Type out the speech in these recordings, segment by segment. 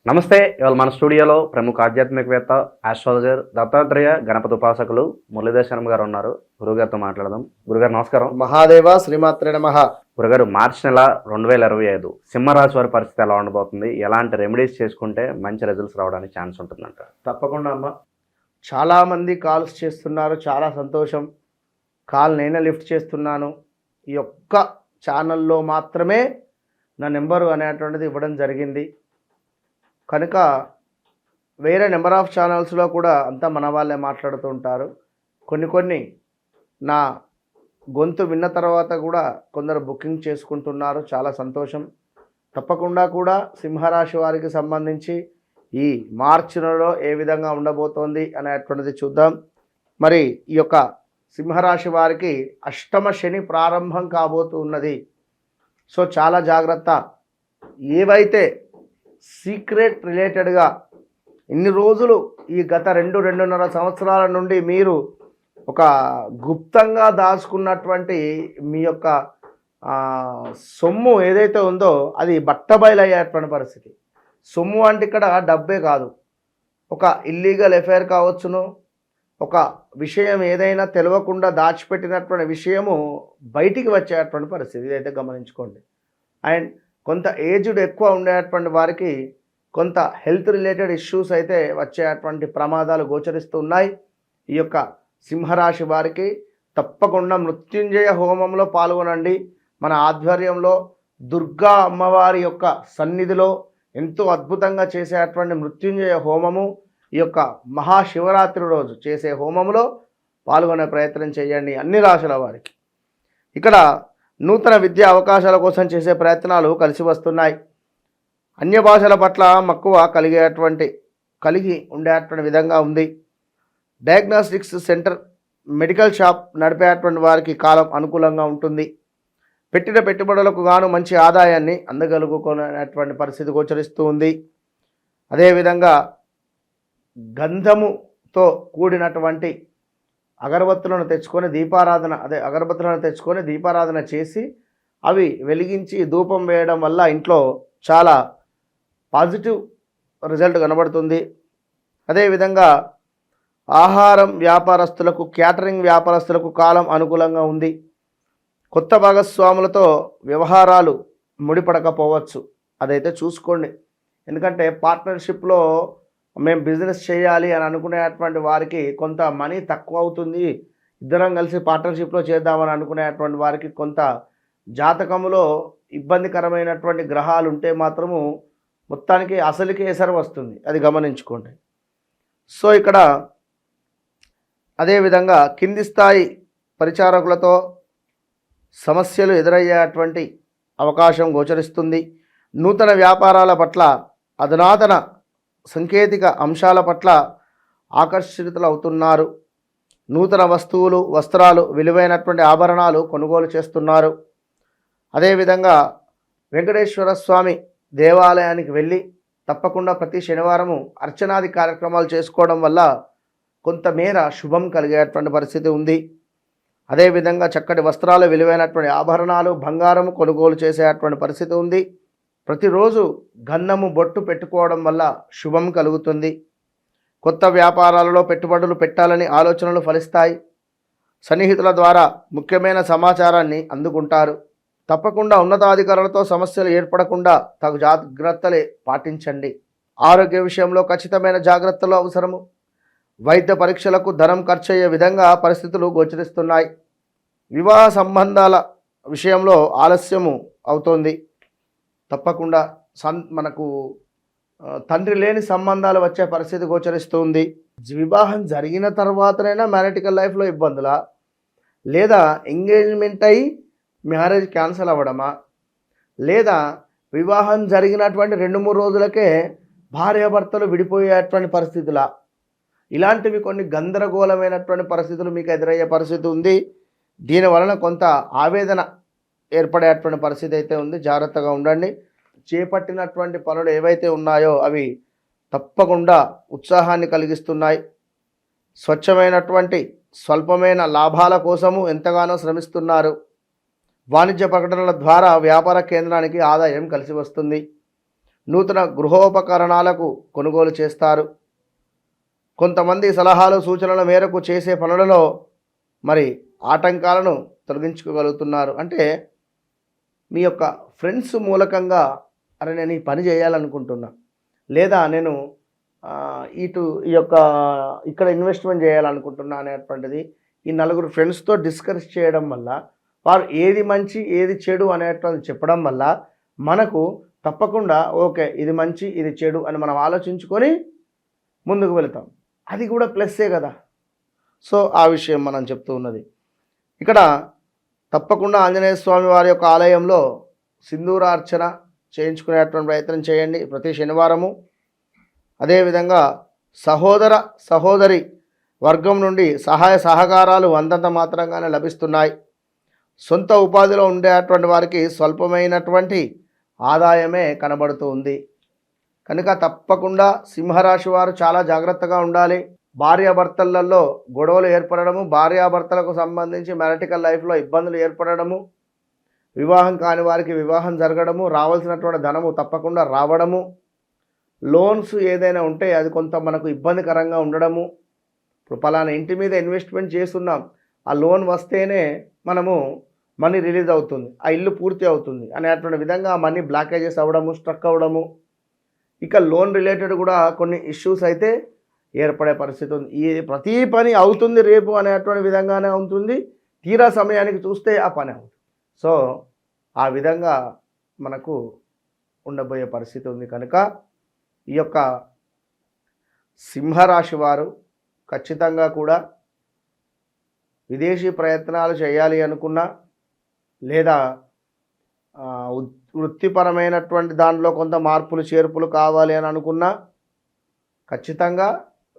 నమస్తే. ఇవాళ మన స్టూడియోలో ప్రముఖ ఆధ్యాత్మికవేత్త, ఆస్ట్రాలజర్, దత్తాత్రేయ గణపతి ఉపాసకులు మురళీధర్ శర్మ గారు ఉన్నారు. గురుగారితో మాట్లాడదాం. గురుగారు నమస్కారం. మహాదేవ శ్రీమాత్రే నమః. గురుగారు, మార్చి నెల 2025 సింహరాశి వారి పరిస్థితి ఎలా ఉండబోతుంది? ఎలాంటి రెమెడీస్ చేసుకుంటే మంచి రిజల్ట్స్ రావడానికి ఛాన్స్ ఉంటుందంట? తప్పకుండా అమ్మ. చాలామంది కాల్స్ చేస్తున్నారు, చాలా సంతోషం. కాల్ నేనే లిఫ్ట్ చేస్తున్నాను. ఈ ఒక్క ఛానల్లో మాత్రమే నా నెంబరు అనేటువంటిది ఇవ్వడం జరిగింది. కనుక వేరే నెంబర్ ఆఫ్ ఛానల్స్లో కూడా అంతా మన వాళ్ళే మాట్లాడుతూ ఉంటారు. కొన్ని నా గొంతు విన్న తర్వాత కూడా కొందరు బుకింగ్ చేసుకుంటున్నారు. చాలా సంతోషం. తప్పకుండా కూడా సింహరాశి వారికి సంబంధించి ఈ మార్చి నెలలో ఏ విధంగా ఉండబోతోంది అనేటువంటిది చూద్దాం. మరి ఈ యొక్క సింహరాశి వారికి అష్టమ శని ప్రారంభం కాబోతూ ఉన్నది. సో చాలా జాగ్రత్త. ఏవైతే సీక్రెట్ రిలేటెడ్గా ఇన్ని రోజులు ఈ గత 2-2.5 సంవత్సరాల నుండి మీరు ఒక గుప్తంగా దాచుకున్నటువంటి మీ యొక్క సొమ్ము ఏదైతే ఉందో అది బట్టబయలయ్యేటువంటి పరిస్థితి. సొమ్ము అంటే ఇక్కడ డబ్బే కాదు, ఒక ఇల్లీగల్ ఎఫైర్ కావచ్చును, ఒక విషయం ఏదైనా తెలియకుండా దాచిపెట్టినటువంటి విషయము బయటికి వచ్చేటువంటి పరిస్థితి. ఇదైతే గమనించుకోండి. అండ్ కొంత ఏజ్డ్ ఎక్కువ ఉండేటువంటి వారికి కొంత హెల్త్ రిలేటెడ్ ఇష్యూస్ అయితే వచ్చేటువంటి ప్రమాదాలు గోచరిస్తూ ఉన్నాయి. ఈ యొక్క సింహరాశి వారికి తప్పకుండా మృత్యుంజయ హోమంలో పాల్గొనండి. మన ఆధ్వర్యంలో దుర్గా అమ్మవారి యొక్క సన్నిధిలో ఎంతో అద్భుతంగా చేసేటువంటి మృత్యుంజయ హోమము, ఈ యొక్క మహాశివరాత్రి రోజు చేసే హోమంలో పాల్గొనే ప్రయత్నం చేయండి అన్ని రాశుల వారికి. ఇక్కడ నూతన విద్యా అవకాశాల కోసం చేసే ప్రయత్నాలు కలిసి వస్తున్నాయి. అన్య భాషల పట్ల మక్కువ కలిగి ఉండేటువంటి విధంగా ఉంది. డయాగ్నోస్టిక్స్ సెంటర్, మెడికల్ షాప్ నడిపేటువంటి వారికి కాలం అనుకూలంగా ఉంటుంది. పెట్టిన పెట్టుబడులకు గాను మంచి ఆదాయాన్ని అందగలుగుకునేటువంటి పరిస్థితి గోచరిస్తూ ఉంది. అదేవిధంగా గంధముతో కూడినటువంటి అగరబత్తులను తెచ్చుకొని దీపారాధన చేసి అవి వెలిగించి ధూపం వేయడం వల్ల ఇంట్లో చాలా పాజిటివ్ రిజల్ట్ కనబడుతుంది. అదేవిధంగా ఆహారం వ్యాపారస్తులకు, క్యాటరింగ్ వ్యాపారస్తులకు కాలం అనుకూలంగా ఉంది. కొత్త భాగస్వాములతో వ్యవహారాలు ముడిపడకపోవచ్చు, అదైతే చూసుకోండి. ఎందుకంటే పార్ట్నర్షిప్లో మేము బిజినెస్ చేయాలి అని అనుకునేటువంటి వారికి కొంత మనీ తక్కువ అవుతుంది. ఇద్దరం కలిసి పార్ట్నర్షిప్లో చేద్దామని అనుకునేటువంటి వారికి కొంత జాతకములో ఇబ్బందికరమైనటువంటి గ్రహాలు ఉంటే మాత్రము మొత్తానికి అసలుకి ఎసరు వస్తుంది, అది గమనించుకోండి. సో ఇక్కడ అదేవిధంగా కింది స్థాయి పరిచారకులతో సమస్యలు ఎదురయ్యేటువంటి అవకాశం గోచరిస్తుంది. నూతన వ్యాపారాల పట్ల, అధునాతన సాంకేతిక అంశాల పట్ల ఆకర్షితులు అవుతున్నారు. నూతన వస్తువులు, వస్త్రాలు, విలువైనటువంటి ఆభరణాలు కొనుగోలు చేస్తున్నారు. అదేవిధంగా వెంకటేశ్వర స్వామి దేవాలయానికి వెళ్ళి తప్పకుండా ప్రతి శనివారము అర్చనాది కార్యక్రమాలు చేసుకోవడం వల్ల కొంతమేర శుభం కలిగేటువంటి పరిస్థితి ఉంది. అదేవిధంగా చక్కటి వస్త్రాలు, విలువైనటువంటి ఆభరణాలు, బంగారము కొనుగోలు చేసేటువంటి పరిస్థితి ఉంది. ప్రతిరోజు గంధము బొట్టు పెట్టుకోవడం వల్ల శుభం కలుగుతుంది. కొత్త వ్యాపారాలలో పెట్టుబడులు పెట్టాలని ఆలోచనలు ఫలిస్తాయి. సన్నిహితుల ద్వారా ముఖ్యమైన సమాచారాన్ని అందుకుంటారు. తప్పకుండా ఉన్నతాధికారులతో సమస్యలు ఏర్పడకుండా తగు జాగ్రత్తలే పాటించండి. ఆరోగ్య విషయంలో ఖచ్చితమైన జాగ్రత్తలు అవసరము. వైద్య పరీక్షలకు ధనం ఖర్చయ్యే విధంగా పరిస్థితులు గోచరిస్తున్నాయి. వివాహ సంబంధాల విషయంలో ఆలస్యము అవుతోంది. తప్పకుండా మనకు తండ్రి లేని సంబంధాలు వచ్చే పరిస్థితి గోచరిస్తుంది. వివాహం జరిగిన తర్వాతనైనా మ్యారిటికల్ లైఫ్లో ఇబ్బందులా, లేదా ఎంగేజ్మెంట్ అయ్యి మ్యారేజ్ క్యాన్సిల్ అవ్వడమా, లేదా వివాహం జరిగినటువంటి 2-3 రోజులకే భార్యాభర్తలు విడిపోయేటువంటి పరిస్థితులా, ఇలాంటివి కొన్ని గందరగోళమైనటువంటి పరిస్థితులు మీకు ఎదురయ్యే పరిస్థితి ఉంది. దీనివలన కొంత ఆవేదన ఏర్పడేటువంటి పరిస్థితి అయితే ఉంది. జాగ్రత్తగా ఉండండి. చేపట్టినటువంటి పనులు ఏవైతే ఉన్నాయో అవి తప్పకుండా ఉత్సాహాన్ని కలిగిస్తున్నాయి. స్వచ్ఛమైనటువంటి స్వల్పమైన లాభాల కోసము ఎంతగానో శ్రమిస్తున్నారు. వాణిజ్య ప్రకటనల ద్వారా వ్యాపార కేంద్రానికి ఆదాయం కలిసి వస్తుంది. నూతన గృహోపకరణాలకు కొనుగోలు చేస్తారు. కొంతమంది సలహాలు సూచనల మేరకు చేసే పనులలో మరి ఆటంకాలను తొలగించుకోగలుగుతున్నారు. అంటే మీ యొక్క ఫ్రెండ్స్ మూలకంగా అరే నేను ఈ పని చేయాలనుకుంటున్నా, లేదా నేను ఈ యొక్క ఇక్కడ ఇన్వెస్ట్మెంట్ చేయాలనుకుంటున్నా అనేటువంటిది ఈ నలుగురు ఫ్రెండ్స్తో డిస్కస్ చేయడం వల్ల, వారు ఏది మంచి ఏది చెడు అనేటువంటిది చెప్పడం వల్ల మనకు తప్పకుండా ఓకే ఇది మంచి ఇది చెడు అని మనం ఆలోచించుకొని ముందుకు వెళతాం. అది కూడా ప్లస్సే కదా. సో ఆ విషయం మనం చెప్తూ ఉన్నది. ఇక్కడ తప్పకుండా ఆంజనేయ స్వామి వారి యొక్క ఆలయంలో సింధూరార్చన చేయించుకునేటువంటి ప్రయత్నం చేయండి ప్రతి శనివారము. అదేవిధంగా సహోదరి వర్గం నుండి సహాయ సహకారాలు అంతంత మాత్రంగానే లభిస్తున్నాయి. సొంత ఉపాధిలో ఉండేటువంటి వారికి స్వల్పమైనటువంటి ఆదాయమే కనబడుతూ ఉంది. కనుక తప్పకుండా సింహరాశి వారు చాలా జాగ్రత్తగా ఉండాలి. భార్యాభర్తలలో గొడవలు ఏర్పడము, భార్యాభర్తలకు సంబంధించి మ్యారిటికల్ లైఫ్లో ఇబ్బందులు ఏర్పడము, వివాహం కాని వారికి వివాహం జరగడము, రావాల్సినటువంటి ధనము తప్పకుండా రావడము, లోన్స్ ఏదైనా ఉంటే అది కొంత మనకు ఇబ్బందికరంగా ఉండడము. ఇప్పుడు పలానా ఇంటి మీద ఇన్వెస్ట్మెంట్ చేస్తున్నాం, ఆ లోన్ వస్తేనే మనము మనీ రిలీజ్ అవుతుంది, ఆ ఇల్లు పూర్తి అవుతుంది అనేటువంటి విధంగా ఆ మనీ బ్లాకేజెస్ అవ్వడము, స్ట్రక్ అవ్వడము. ఇక లోన్ రిలేటెడ్ కూడా కొన్ని ఇష్యూస్ అయితే ఏర్పడే పరిస్థితి ఉంది. ఈ ప్రతి పని అవుతుంది రేపు అనేటువంటి విధంగానే ఉంటుంది, తీరా సమయానికి చూస్తే ఆ పని అవుతుంది. సో ఆ విధంగా మనకు ఉండబోయే పరిస్థితి ఉంది. కనుక ఈ యొక్క సింహరాశి వారు ఖచ్చితంగా కూడా విదేశీ ప్రయత్నాలు చేయాలి అనుకున్నా, లేదా వృత్తిపరమైనటువంటి దానిలో కొంత మార్పులు చేర్పులు కావాలి అని అనుకున్నా, ఖచ్చితంగా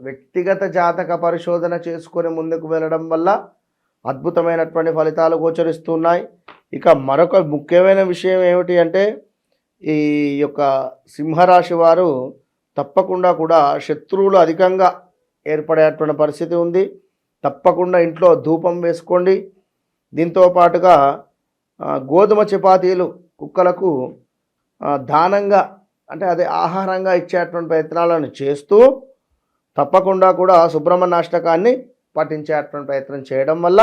వ్యక్తిగత జాతక పరిశోధన చేసుకొని ముందుకు వెళ్ళడం వల్ల అద్భుతమైనటువంటి ఫలితాలు గోచరిస్తున్నాయి. ఇక మరొక ముఖ్యమైన విషయం ఏమిటి అంటే, ఈ యొక్క సింహరాశి వారు తప్పకుండా కూడా శత్రువులు అధికంగా ఏర్పడేటువంటి పరిస్థితి ఉంది. తప్పకుండా ఇంట్లో ధూపం వేసుకోండి. దీంతో పాటుగా గోధుమ చపాతీలు కుక్కలకు దానంగా, అంటే అదే ఆహారంగా ఇచ్చేటువంటి ప్రయత్నాలను చేస్తూ తప్పకుండా కూడా సుబ్రహ్మణ్య అష్టకాన్ని పఠించేటువంటి ప్రయత్నం చేయడం వల్ల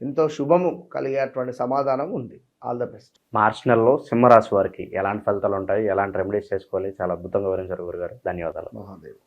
ఎంతో శుభము కలిగేటువంటి సమాధానం ఉంది. All the best. మార్చి నెలలో సింహరాశి వారికి ఎలాంటి ఫలితాలు ఉంటాయి, ఎలాంటి రెమెడీస్ చేసుకోవాలి, చాలా అద్భుతంగా వివరించారు గురుగారు. ధన్యవాదాలు. మహాదేవ్.